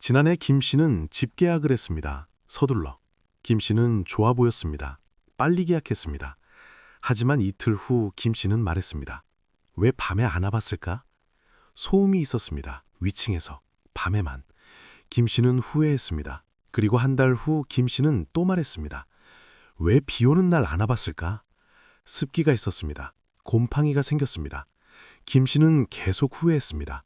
지난해 김 씨는 집 계약을 했습니다. 서둘러. 김 씨는 좋아 보였습니다. 빨리 계약했습니다. 하지만 이틀 후 김 씨는 말했습니다. 왜 밤에 안 와봤을까? 소음이 있었습니다. 위층에서. 밤에만. 김 씨는 후회했습니다. 그리고 한 달 후 김 씨는 또 말했습니다. 왜 비 오는 날 안 와봤을까? 습기가 있었습니다. 곰팡이가 생겼습니다. 김 씨는 계속 후회했습니다.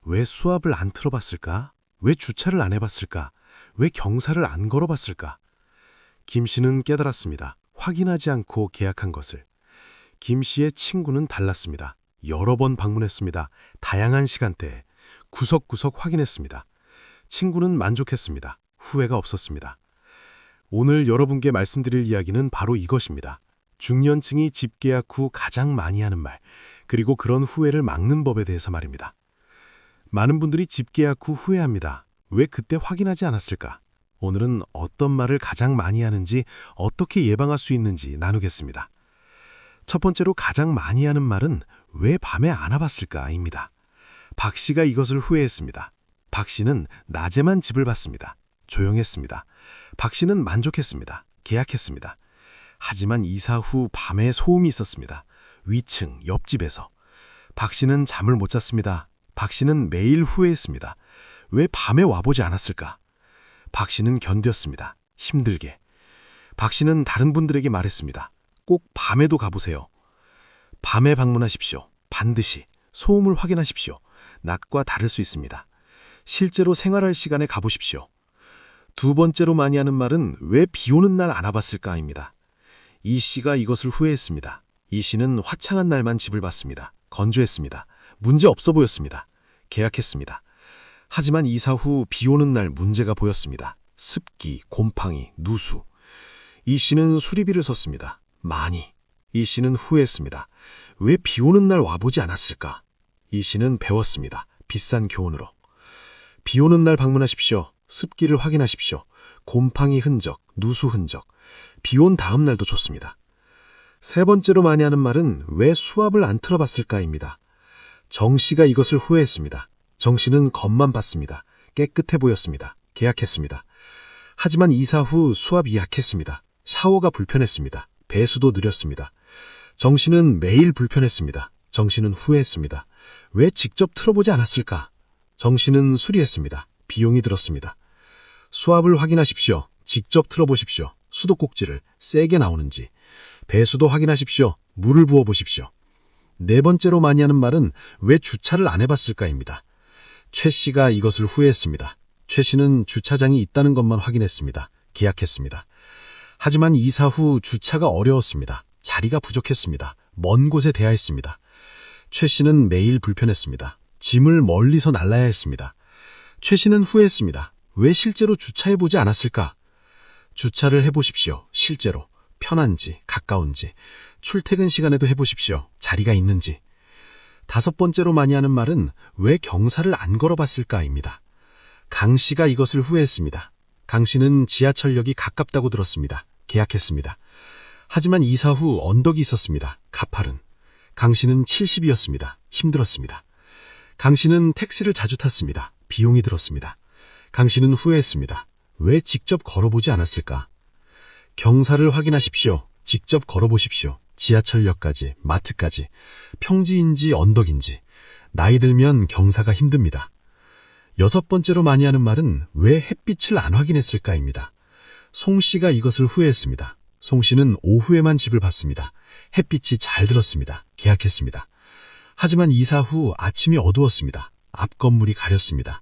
왜 수압을 안 틀어봤을까? 왜 주차를 안 해봤을까? 왜 경사를 안 걸어봤을까? 김 씨는 깨달았습니다. 확인하지 않고 계약한 것을. 김 씨의 친구는 달랐습니다. 여러 번 방문했습니다. 다양한 시간대에. 구석구석 확인했습니다. 친구는 만족했습니다. 후회가 없었습니다. 오늘 여러분께 말씀드릴 이야기는 바로 이것입니다. 중년층이 집 계약 후 가장 많이 하는 말, 그리고 그런 후회를 막는 법에 대해서 말입니다. 많은 분들이 집 계약 후 후회합니다. 왜 그때 확인하지 않았을까? 오늘은 어떤 말을 가장 많이 하는지, 어떻게 예방할 수 있는지 나누겠습니다. 첫 번째로 가장 많이 하는 말은 왜 밤에 안 와봤을까입니다. 박 씨가 이것을 후회했습니다. 박 씨는 낮에만 집을 봤습니다. 조용했습니다. 박 씨는 만족했습니다. 계약했습니다. 하지만 이사 후 밤에 소음이 있었습니다. 위층, 옆집에서. 박 씨는 잠을 못 잤습니다. 박 씨는 매일 후회했습니다. 왜 밤에 와보지 않았을까? 박 씨는 견뎠습니다. 힘들게. 박 씨는 다른 분들에게 말했습니다. 꼭 밤에도 가보세요. 밤에 방문하십시오. 반드시. 소음을 확인하십시오. 낮과 다를 수 있습니다. 실제로 생활할 시간에 가보십시오. 두 번째로 많이 하는 말은 왜 비 오는 날 안 와봤을까입니다. 이 씨가 이것을 후회했습니다. 이 씨는 화창한 날만 집을 봤습니다. 건조했습니다. 문제 없어 보였습니다. 계약했습니다. 하지만 이사 후 비 오는 날 문제가 보였습니다. 습기, 곰팡이, 누수. 이 씨는 수리비를 썼습니다. 많이. 이 씨는 후회했습니다. 왜 비 오는 날 와보지 않았을까? 이 씨는 배웠습니다. 비싼 교훈으로. 비 오는 날 방문하십시오. 습기를 확인하십시오. 곰팡이 흔적, 누수 흔적. 비 온 다음 날도 좋습니다. 세 번째로 많이 하는 말은 왜 수압을 안 틀어봤을까입니다. 정 씨가 이것을 후회했습니다. 정 씨는 겉만 봤습니다. 깨끗해 보였습니다. 계약했습니다. 하지만 이사 후 수압이 약했습니다. 샤워가 불편했습니다. 배수도 느렸습니다. 정 씨는 매일 불편했습니다. 정 씨는 후회했습니다. 왜 직접 틀어보지 않았을까? 정 씨는 수리했습니다. 비용이 들었습니다. 수압을 확인하십시오. 직접 틀어보십시오. 수도꼭지를 세게 나오는지. 배수도 확인하십시오. 물을 부어보십시오. 네 번째로 많이 하는 말은 왜 주차를 안 해봤을까입니다. 최 씨가 이것을 후회했습니다. 최 씨는 주차장이 있다는 것만 확인했습니다. 계약했습니다. 하지만 이사 후 주차가 어려웠습니다. 자리가 부족했습니다. 먼 곳에 대하였습니다. 최 씨는 매일 불편했습니다. 짐을 멀리서 날라야 했습니다. 최 씨는 후회했습니다. 왜 실제로 주차해보지 않았을까? 주차를 해보십시오. 실제로. 편한지, 가까운지. 출퇴근 시간에도 해보십시오. 자리가 있는지. 다섯 번째로 많이 하는 말은 왜 경사를 안 걸어봤을까입니다. 강 씨가 이것을 후회했습니다. 강 씨는 지하철역이 가깝다고 들었습니다. 계약했습니다. 하지만 이사 후 언덕이 있었습니다. 가파른. 강 씨는 70이었습니다. 힘들었습니다. 강 씨는 택시를 자주 탔습니다. 비용이 들었습니다. 강 씨는 후회했습니다. 왜 직접 걸어보지 않았을까? 경사를 확인하십시오. 직접 걸어보십시오. 지하철역까지, 마트까지. 평지인지 언덕인지. 나이 들면 경사가 힘듭니다. 여섯 번째로 많이 하는 말은 왜 햇빛을 안 확인했을까입니다. 송 씨가 이것을 후회했습니다. 송 씨는 오후에만 집을 봤습니다. 햇빛이 잘 들었습니다. 계약했습니다. 하지만 이사 후 아침이 어두웠습니다. 앞 건물이 가렸습니다.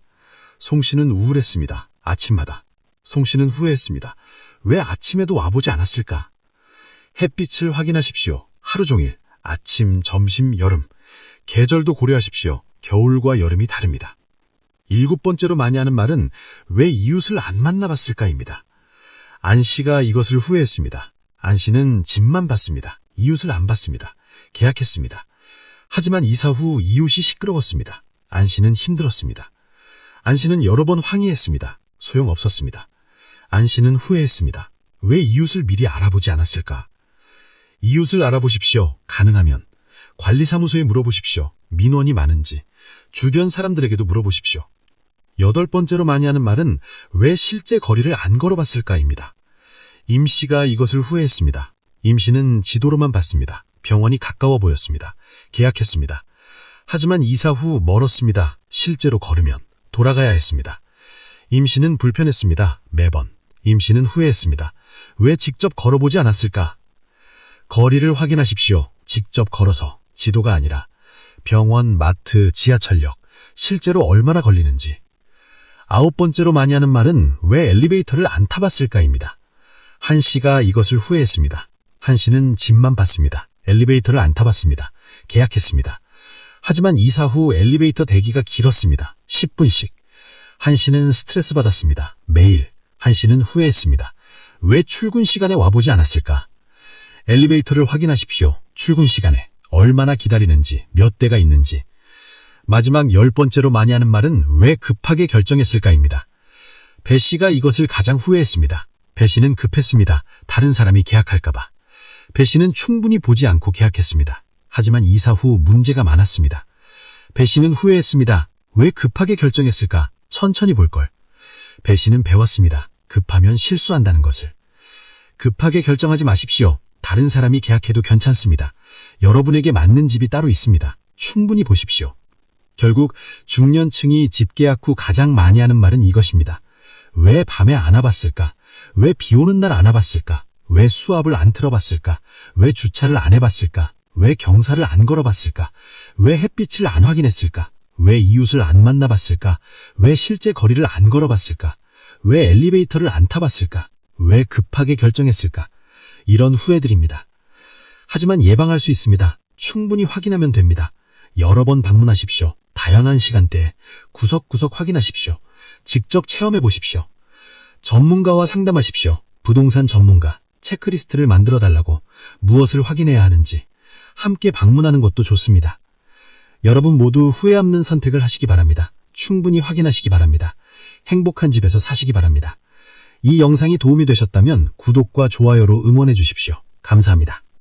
송 씨는 우울했습니다. 아침마다. 송 씨는 후회했습니다. 왜 아침에도 와보지 않았을까? 햇빛을 확인하십시오. 하루 종일. 아침, 점심, 여름. 계절도 고려하십시오. 겨울과 여름이 다릅니다. 일곱 번째로 많이 하는 말은 왜 이웃을 안 만나봤을까입니다. 안 씨가 이것을 후회했습니다. 안 씨는 집만 봤습니다. 이웃을 안 봤습니다. 계약했습니다. 하지만 이사 후 이웃이 시끄러웠습니다. 안 씨는 힘들었습니다. 안 씨는 여러 번 항의했습니다. 소용없었습니다. 안 씨는 후회했습니다. 왜 이웃을 미리 알아보지 않았을까? 이웃을 알아보십시오. 가능하면. 관리사무소에 물어보십시오. 민원이 많은지. 주변 사람들에게도 물어보십시오. 8번째로 많이 하는 말은 왜 실제 거리를 안 걸어봤을까입니다. 임 씨가 이것을 후회했습니다. 임 씨는 지도로만 봤습니다. 병원이 가까워 보였습니다. 계약했습니다. 하지만 이사 후 멀었습니다. 실제로 걸으면 돌아가야 했습니다. 임 씨는 불편했습니다. 매번. 임 씨는 후회했습니다. 왜 직접 걸어보지 않았을까? 거리를 확인하십시오. 직접 걸어서. 지도가 아니라. 병원, 마트, 지하철역. 실제로 얼마나 걸리는지. 9번째로 많이 하는 말은 왜 엘리베이터를 안 타봤을까입니다. 한 씨가 이것을 후회했습니다. 한 씨는 집만 봤습니다. 엘리베이터를 안 타봤습니다. 계약했습니다. 하지만 이사 후 엘리베이터 대기가 길었습니다. 10분씩. 한 씨는 스트레스 받았습니다. 매일. 한 씨는 후회했습니다. 왜 출근 시간에 와보지 않았을까? 엘리베이터를 확인하십시오. 출근 시간에. 얼마나 기다리는지, 몇 대가 있는지. 마지막 10번째로 많이 하는 말은 왜 급하게 결정했을까입니다. 배 씨가 이것을 가장 후회했습니다. 배 씨는 급했습니다. 다른 사람이 계약할까봐. 배 씨는 충분히 보지 않고 계약했습니다. 하지만 이사 후 문제가 많았습니다. 배 씨는 후회했습니다. 왜 급하게 결정했을까? 천천히 볼 걸. 배 씨는 배웠습니다. 급하면 실수한다는 것을. 급하게 결정하지 마십시오. 다른 사람이 계약해도 괜찮습니다. 여러분에게 맞는 집이 따로 있습니다. 충분히 보십시오. 결국 중년층이 집 계약 후 가장 많이 하는 말은 이것입니다. 왜 밤에 안 와봤을까? 왜 비 오는 날 안 와봤을까? 왜 수압을 안 틀어봤을까? 왜 주차를 안 해봤을까? 왜 경사를 안 걸어봤을까? 왜 햇빛을 안 확인했을까? 왜 이웃을 안 만나봤을까? 왜 실제 거리를 안 걸어봤을까? 왜 엘리베이터를 안 타봤을까? 왜 급하게 결정했을까? 이런 후회들입니다. 하지만 예방할 수 있습니다. 충분히 확인하면 됩니다. 여러 번 방문하십시오. 다양한 시간대에 구석구석 확인하십시오. 직접 체험해 보십시오. 전문가와 상담하십시오. 부동산 전문가, 체크리스트를 만들어 달라고 무엇을 확인해야 하는지 함께 방문하는 것도 좋습니다. 여러분 모두 후회 없는 선택을 하시기 바랍니다. 충분히 확인하시기 바랍니다. 행복한 집에서 사시기 바랍니다. 이 영상이 도움이 되셨다면 구독과 좋아요로 응원해 주십시오. 감사합니다.